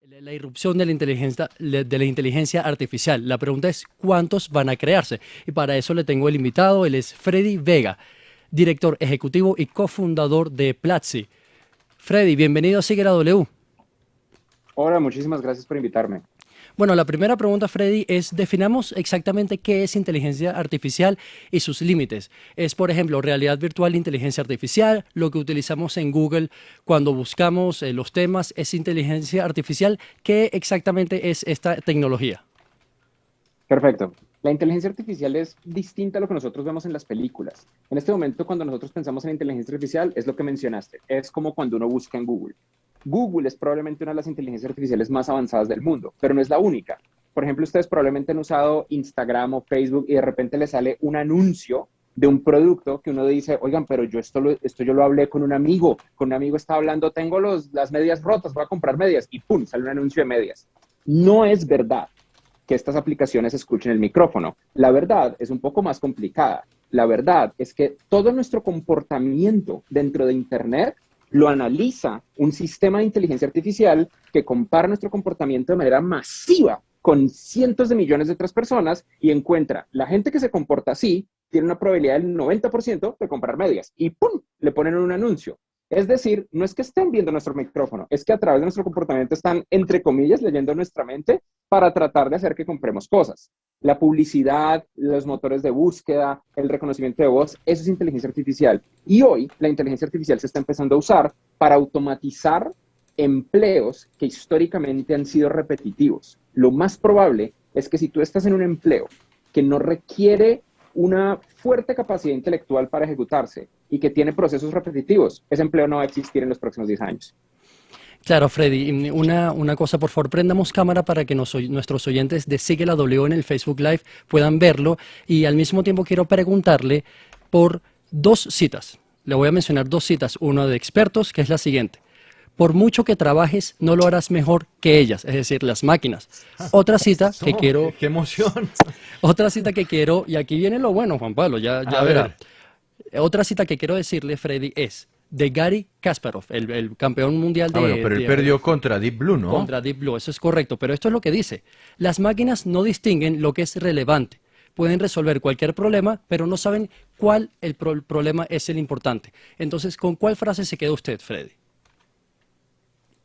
La irrupción de la inteligencia artificial. La pregunta es, ¿cuántos van a crearse? Y para eso le tengo el invitado, él es Freddy Vega, director ejecutivo y cofundador de Platzi. Freddy, bienvenido a Sigue la W. Hola, muchísimas gracias por invitarme. Bueno, la primera pregunta, Freddy, es definamos exactamente qué es inteligencia artificial y sus límites. Es, por ejemplo, realidad virtual, inteligencia artificial, lo que utilizamos en Google cuando buscamos los temas, es inteligencia artificial. ¿Qué exactamente es esta tecnología? Perfecto. La inteligencia artificial es distinta a lo que nosotros vemos en las películas. En este momento, cuando nosotros pensamos en inteligencia artificial, es lo que mencionaste. Es como cuando uno busca en Google. Google es probablemente una de las inteligencias artificiales más avanzadas del mundo, pero no es la única. Por ejemplo, ustedes probablemente han usado Instagram o Facebook y de repente les sale un anuncio de un producto que uno dice, oigan, pero esto yo lo hablé con un amigo estaba hablando, tengo las medias rotas, voy a comprar medias, y pum, sale un anuncio de medias. No es verdad que estas aplicaciones escuchen el micrófono. La verdad es un poco más complicada. La verdad es que todo nuestro comportamiento dentro de Internet lo analiza un sistema de inteligencia artificial que compara nuestro comportamiento de manera masiva con cientos de millones de otras personas y encuentra la gente que se comporta así tiene una probabilidad del 90% de comprar medias y ¡pum! Le ponen un anuncio. Es decir, no es que estén viendo nuestro micrófono, es que a través de nuestro comportamiento están, entre comillas, leyendo nuestra mente para tratar de hacer que compremos cosas. La publicidad, los motores de búsqueda, el reconocimiento de voz, eso es inteligencia artificial. Y hoy la inteligencia artificial se está empezando a usar para automatizar empleos que históricamente han sido repetitivos. Lo más probable es que si tú estás en un empleo que no requiere una fuerte capacidad intelectual para ejecutarse y que tiene procesos repetitivos, ese empleo no va a existir en los próximos 10 años. Claro, Freddy, una cosa, por favor, prendamos cámara para que nuestros oyentes de Sigue la W en el Facebook Live puedan verlo y al mismo tiempo quiero preguntarle por dos citas. Le voy a mencionar dos citas, una de expertos, que es la siguiente. Por mucho que trabajes, no lo harás mejor que ellas, es decir, las máquinas. Otra cita que No, quiero, qué emoción. otra cita que quiero, y aquí viene lo bueno, Juan Pablo, ya A verá. ver, Otra cita que quiero decirle, Freddy, es de Gary Kasparov, el campeón mundial bueno, pero él perdió contra Deep Blue, ¿no? contra Deep Blue, eso es correcto, pero esto es lo que dice. Las máquinas no distinguen lo que es relevante. Pueden resolver cualquier problema, pero no saben cuál problema es el importante. Entonces, ¿con cuál frase se queda usted, Freddy?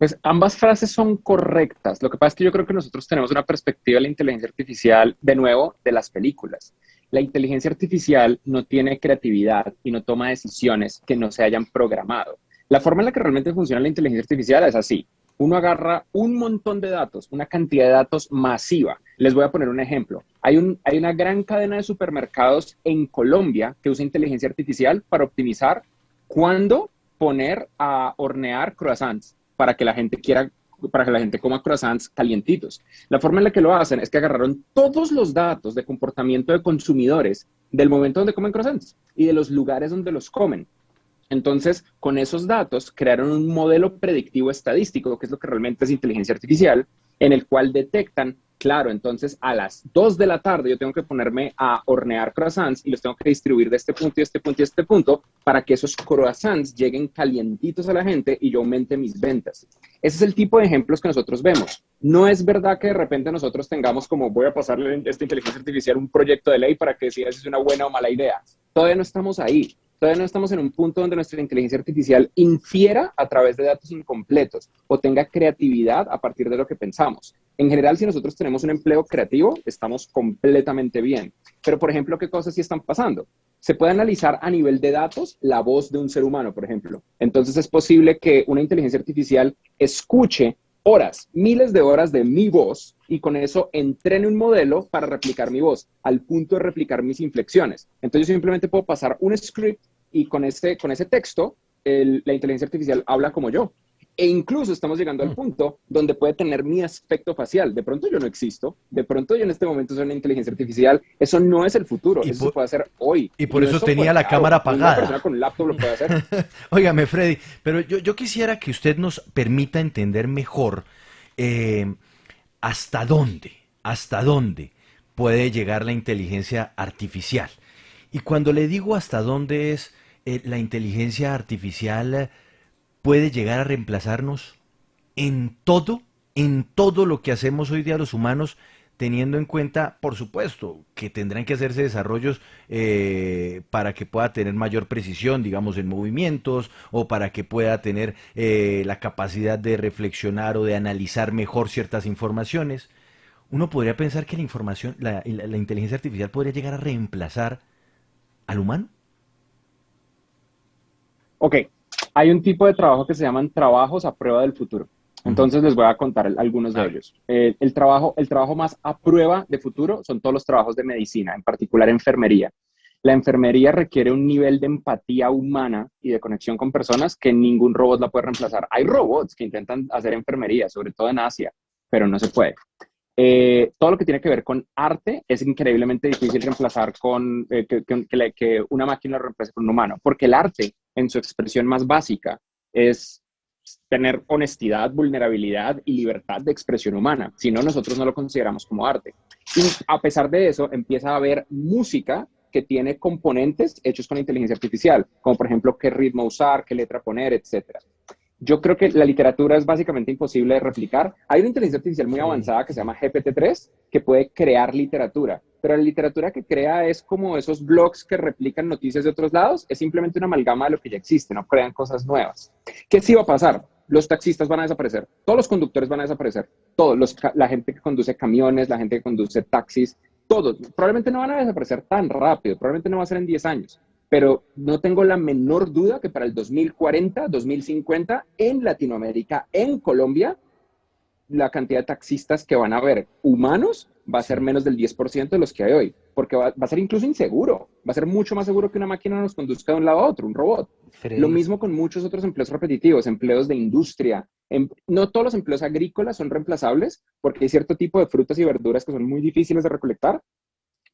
Pues ambas frases son correctas. Lo que pasa es que yo creo que nosotros tenemos una perspectiva de la inteligencia artificial, de nuevo, de las películas. La inteligencia artificial no tiene creatividad y no toma decisiones que no se hayan programado. La forma en la que realmente funciona la inteligencia artificial es así. Uno agarra un montón de datos, una cantidad de datos masiva. Les voy a poner un ejemplo. Hay una gran cadena de supermercados en Colombia que usa inteligencia artificial para optimizar cuándo poner a hornear croissants para que la gente coma croissants calientitos. La forma en la que lo hacen es que agarraron todos los datos de comportamiento de consumidores del momento donde comen croissants y de los lugares donde los comen. Entonces, con esos datos, crearon un modelo predictivo estadístico, que es lo que realmente es inteligencia artificial, en el cual detectan, claro, entonces a las 2 de la tarde yo tengo que ponerme a hornear croissants y los tengo que distribuir de este punto y este punto y este punto para que esos croissants lleguen calientitos a la gente y yo aumente mis ventas. Ese es el tipo de ejemplos que nosotros vemos. No es verdad que de repente nosotros tengamos como voy a pasarle a esta inteligencia artificial un proyecto de ley para que decida si es una buena o mala idea. Todavía no estamos ahí. Todavía no estamos en un punto donde nuestra inteligencia artificial infiera a través de datos incompletos o tenga creatividad a partir de lo que pensamos. En general, si nosotros tenemos un empleo creativo, estamos completamente bien. Pero, por ejemplo, ¿qué cosas sí están pasando? Se puede analizar a nivel de datos la voz de un ser humano, por ejemplo. Entonces, es posible que una inteligencia artificial escuche horas, miles de horas de mi voz y con eso entrene un modelo para replicar mi voz, al punto de replicar mis inflexiones. Entonces, yo simplemente puedo pasar un script y con ese texto, la inteligencia artificial habla como yo. E incluso estamos llegando al punto donde puede tener mi aspecto facial. De pronto yo no existo, de pronto yo en este momento soy una inteligencia artificial. Eso no es el futuro, eso se puede hacer hoy. Y por eso eso, tenía pues, la claro, cámara una persona apagada. con un laptop lo puede hacer. Óigame, Freddy, pero yo quisiera que usted nos permita entender mejor eh, hasta dónde puede llegar la inteligencia artificial. Y cuando le digo hasta dónde es la inteligencia artificial puede llegar a reemplazarnos en todo, en todo lo que hacemos hoy día los humanos, teniendo en cuenta, por supuesto, que tendrán que hacerse desarrollos para que pueda tener mayor precisión, digamos, en movimientos, o para que pueda tener la capacidad de reflexionar o de analizar mejor ciertas informaciones? Uno podría pensar que la información, la inteligencia artificial podría llegar a reemplazar al humano. Ok, hay un tipo de trabajo que se llaman trabajos a prueba del futuro. Entonces les voy a contar algunos de ellos. El trabajo más a prueba de futuro son todos los trabajos de medicina, en particular enfermería. La enfermería requiere un nivel de empatía humana y de conexión con personas que ningún robot la puede reemplazar. Hay robots que intentan hacer enfermería, sobre todo en Asia, pero no se puede. Todo lo que tiene que ver con arte es increíblemente difícil reemplazar que una máquina lo reemplace con un humano, porque el arte, en su expresión más básica, es tener honestidad, vulnerabilidad y libertad de expresión humana. Si no, nosotros no lo consideramos como arte. Y a pesar de eso, empieza a haber música que tiene componentes hechos con inteligencia artificial, como por ejemplo qué ritmo usar, qué letra poner, etcétera. Yo creo que la literatura es básicamente imposible de replicar. Hay una inteligencia artificial muy avanzada que se llama GPT-3 que puede crear literatura, pero la literatura que crea es como esos blogs que replican noticias de otros lados, es simplemente una amalgama de lo que ya existe, no crean cosas nuevas. ¿Qué sí va a pasar? Los taxistas van a desaparecer, todos los conductores van a desaparecer, la gente que conduce camiones, la gente que conduce taxis, todos. Probablemente no van a desaparecer tan rápido, probablemente no va a ser en 10 años. Pero no tengo la menor duda que para el 2040, 2050, en Latinoamérica, en Colombia, la cantidad de taxistas que van a haber humanos va a ser menos del 10% de los que hay hoy, porque va a ser incluso inseguro, va a ser mucho más seguro que una máquina nos conduzca de un lado a otro, un robot. Freddy. Lo mismo con muchos otros empleos repetitivos, empleos de industria. No todos los empleos agrícolas son reemplazables, porque hay cierto tipo de frutas y verduras que son muy difíciles de recolectar,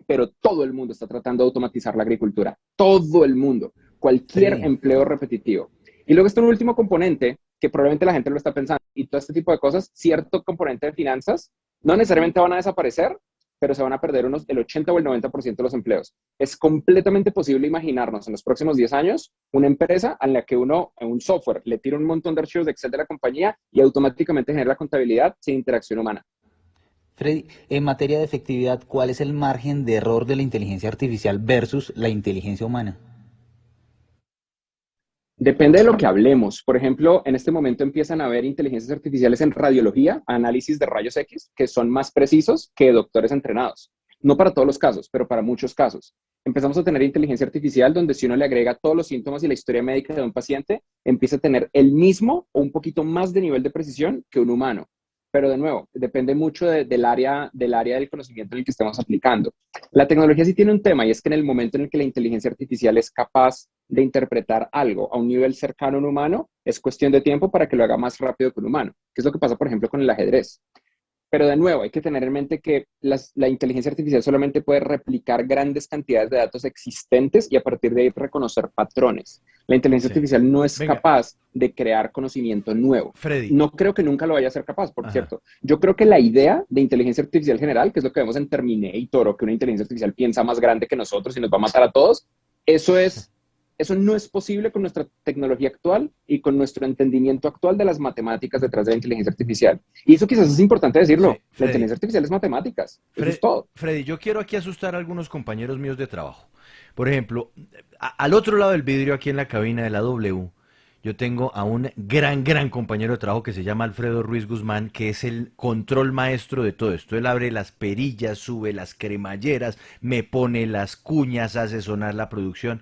pero todo el mundo está tratando de automatizar la agricultura. Todo el mundo. Cualquier empleo repetitivo. Y luego está un último componente que probablemente la gente lo está pensando. Y todo este tipo de cosas, cierto componente de finanzas, no necesariamente van a desaparecer, pero se van a perder el 80 o el 90% de los empleos. Es completamente posible imaginarnos en los próximos 10 años una empresa en la que uno, en un software, le tira un montón de archivos de Excel de la compañía y automáticamente genera la contabilidad sin interacción humana. Freddy, en materia de efectividad, ¿cuál es el margen de error de la inteligencia artificial versus la inteligencia humana? Depende de lo que hablemos. Por ejemplo, en este momento empiezan a haber inteligencias artificiales en radiología, análisis de rayos X, que son más precisos que doctores entrenados. No para todos los casos, pero para muchos casos. Empezamos a tener inteligencia artificial donde si uno le agrega todos los síntomas y la historia médica de un paciente, empieza a tener el mismo o un poquito más de nivel de precisión que un humano. Pero de nuevo, depende mucho del área del conocimiento en el que estemos aplicando. La tecnología sí tiene un tema y es que en el momento en el que la inteligencia artificial es capaz de interpretar algo a un nivel cercano a un humano, es cuestión de tiempo para que lo haga más rápido que un humano, que es lo que pasa, por ejemplo, con el ajedrez. Pero de nuevo, hay que tener en mente que la inteligencia artificial solamente puede replicar grandes cantidades de datos existentes y a partir de ahí reconocer patrones. La inteligencia artificial no es capaz de crear conocimiento nuevo. Freddy. No creo que nunca lo vaya a ser capaz, por cierto. Yo creo que la idea de inteligencia artificial general, que es lo que vemos en Terminator, o que una inteligencia artificial piensa más grande que nosotros y nos va a matar a todos, eso no es posible con nuestra tecnología actual y con nuestro entendimiento actual de las matemáticas detrás de la inteligencia artificial. Y eso quizás es importante decirlo. Sí, la inteligencia artificial es matemáticas. Eso es todo. Freddy, yo quiero aquí asustar a algunos compañeros míos de trabajo. Por ejemplo, al otro lado del vidrio, aquí en la cabina de la W, yo tengo a un gran compañero de trabajo que se llama Alfredo Ruiz Guzmán, que es el control maestro de todo esto. Él abre las perillas, sube las cremalleras, me pone las cuñas, hace sonar la producción.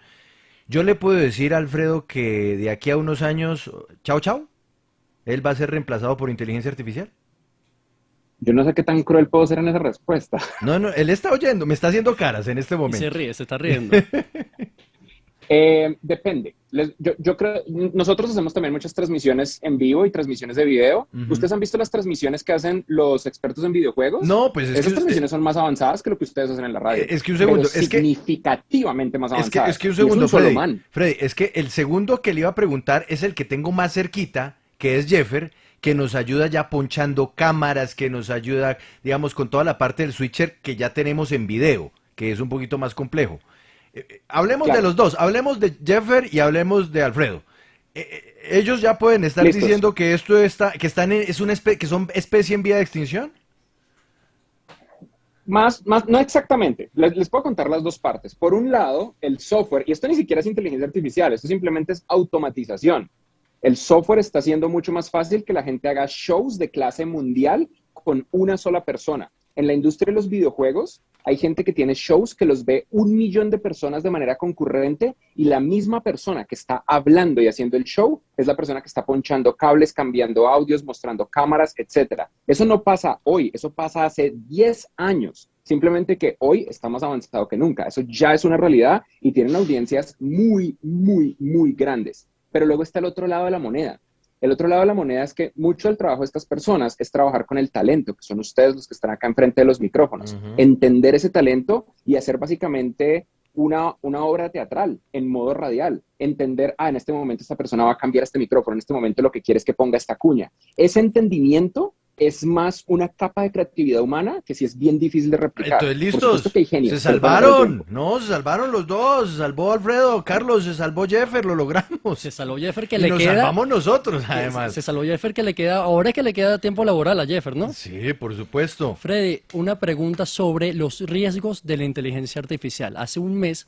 Yo le puedo decir a Alfredo que de aquí a unos años, chao, él va a ser reemplazado por inteligencia artificial. Yo no sé qué tan cruel puedo ser en esa respuesta. No, él está oyendo, me está haciendo caras en este Y momento. se ríe, se está riendo. Depende. Yo creo, nosotros hacemos también muchas transmisiones en vivo y transmisiones de video. ¿Ustedes han visto las transmisiones que hacen los expertos en videojuegos? No, pues es esas transmisiones son más avanzadas que lo que ustedes hacen en la radio. Es que un segundo, pero significativamente más avanzadas. Es que un segundo, Freddy, Freddy, es que el segundo que le iba a preguntar es el que tengo más cerquita, que es Jeffer, que nos ayuda ya ponchando cámaras, que nos ayuda, digamos, con toda la parte del switcher que ya tenemos en video, que es un poquito más complejo. Hablemos de los dos, hablemos de Jeffer y hablemos de Alfredo. Ellos ya pueden estar Listos. diciendo que esto está, que están que son especie en vía de extinción. No exactamente. Les puedo contar las dos partes. Por un lado, el software, y esto ni siquiera es inteligencia artificial, esto simplemente es automatización. El software está haciendo mucho más fácil que la gente haga shows de clase mundial con una sola persona. En la industria de los videojuegos, hay gente que tiene shows que los ve 1 millón de personas de manera concurrente y la misma persona que está hablando y haciendo el show es la persona que está ponchando cables, cambiando audios, mostrando cámaras, etcétera. Eso no pasa hoy, eso pasa hace 10 años. Simplemente que hoy está más avanzado que nunca. Eso ya es una realidad y tienen audiencias muy, muy, muy grandes. Pero luego está el otro lado de la moneda. El otro lado de la moneda es que mucho del trabajo de estas personas es trabajar con el talento, que son ustedes los que están acá enfrente de los micrófonos. Entender ese talento y hacer básicamente una obra teatral en modo radial. Entender, en este momento esta persona va a cambiar este micrófono, en este momento lo que quiere es que ponga esta cuña. Ese entendimiento es más una capa de creatividad humana que sí es bien difícil de replicar. Entonces, Por listos. supuesto que hay genios, Se pero van a haber salvaron. tiempo. No, se salvaron los dos. Se salvó Alfredo, Carlos, se salvó Jeffer, lo logramos. Se salvó Jeffer que Y le nos queda... salvamos nosotros, además. Se salvó Jeffer que le queda... Ahora es que le queda tiempo laboral a Jeffer, ¿no? Sí, por supuesto. Freddy, una pregunta sobre los riesgos de la inteligencia artificial. Hace un mes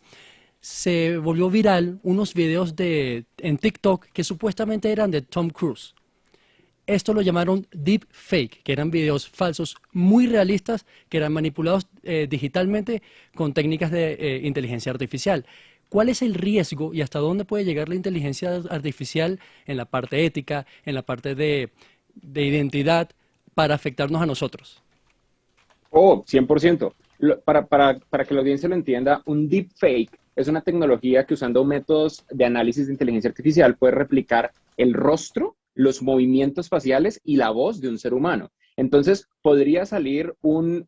se volvió viral unos videos en TikTok que supuestamente eran de Tom Cruise. Esto lo llamaron deep fake, que eran videos falsos muy realistas que eran manipulados digitalmente con técnicas de inteligencia artificial. ¿Cuál es el riesgo y hasta dónde puede llegar la inteligencia artificial en la parte ética, en la parte de identidad, para afectarnos a nosotros? 100%. Para que la audiencia lo entienda, un deepfake es una tecnología que usando métodos de análisis de inteligencia artificial puede replicar el rostro, los movimientos faciales y la voz de un ser humano. Entonces, podría salir un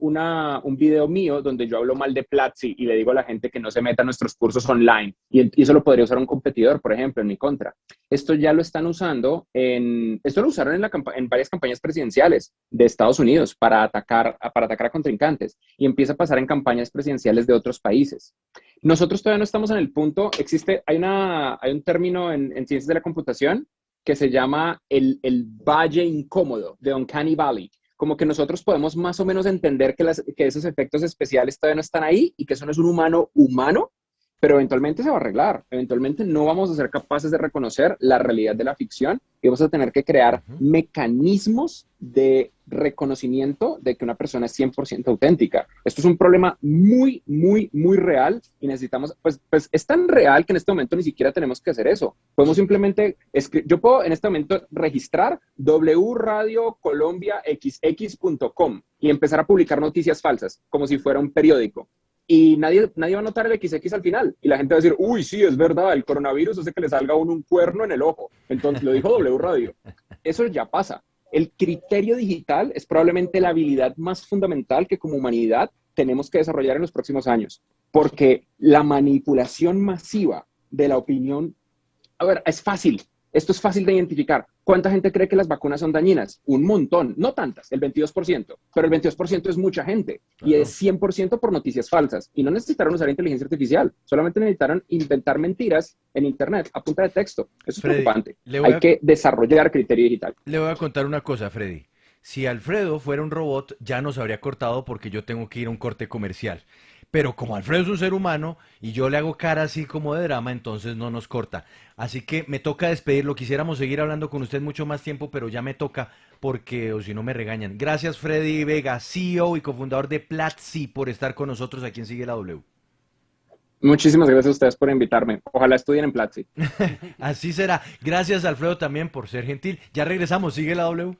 video mío donde yo hablo mal de Platzi y le digo a la gente que no se meta a nuestros cursos online. Y eso lo podría usar un competidor, por ejemplo, en mi contra. Esto ya lo están usando esto lo usaron en varias campañas presidenciales de Estados Unidos para atacar a contrincantes. Y empieza a pasar en campañas presidenciales de otros países. Nosotros todavía no estamos en el punto, hay un término en ciencias de la computación que se llama el valle incómodo, de Uncanny Valley. Como que nosotros podemos más o menos entender que esos efectos especiales todavía no están ahí y que eso no es un humano humano, pero eventualmente se va a arreglar. Eventualmente no vamos a ser capaces de reconocer la realidad de la ficción y vamos a tener que crear mecanismos de reconocimiento de que una persona es 100% auténtica. Esto es un problema muy, muy, muy real y necesitamos, pues es tan real que en este momento ni siquiera tenemos que hacer eso. Podemos simplemente, yo puedo en este momento registrar wradiocolombiaxx.com y empezar a publicar noticias falsas, como si fuera un periódico. Y nadie va a notar el XX al final. Y la gente va a decir, uy, sí, es verdad, el coronavirus hace que le salga a uno un cuerno en el ojo. Entonces, lo dijo W Radio. Eso ya pasa. El criterio digital es probablemente la habilidad más fundamental que como humanidad tenemos que desarrollar en los próximos años. Porque la manipulación masiva de la opinión, a ver, es fácil. Esto es fácil de identificar. ¿Cuánta gente cree que las vacunas son dañinas? Un montón, no tantas, el 22%, pero el 22% es mucha gente y es 100% por noticias falsas. Y no necesitaron usar inteligencia artificial, solamente necesitaron inventar mentiras en Internet a punta de texto. Eso es Freddy, preocupante. Hay que desarrollar criterio digital. Le voy a contar una cosa, Freddy. Si Alfredo fuera un robot, ya nos habría cortado porque yo tengo que ir a un corte comercial. Pero como Alfredo es un ser humano y yo le hago cara así como de drama, entonces no nos corta. Así que me toca despedirlo. Quisiéramos seguir hablando con usted mucho más tiempo, pero ya me toca porque o si no me regañan. Gracias, Freddy Vega, CEO y cofundador de Platzi, por estar con nosotros aquí en Sigue la W. Muchísimas gracias a ustedes por invitarme. Ojalá estudien en Platzi. Así será. Gracias, Alfredo, también por ser gentil. Ya regresamos. Sigue la W.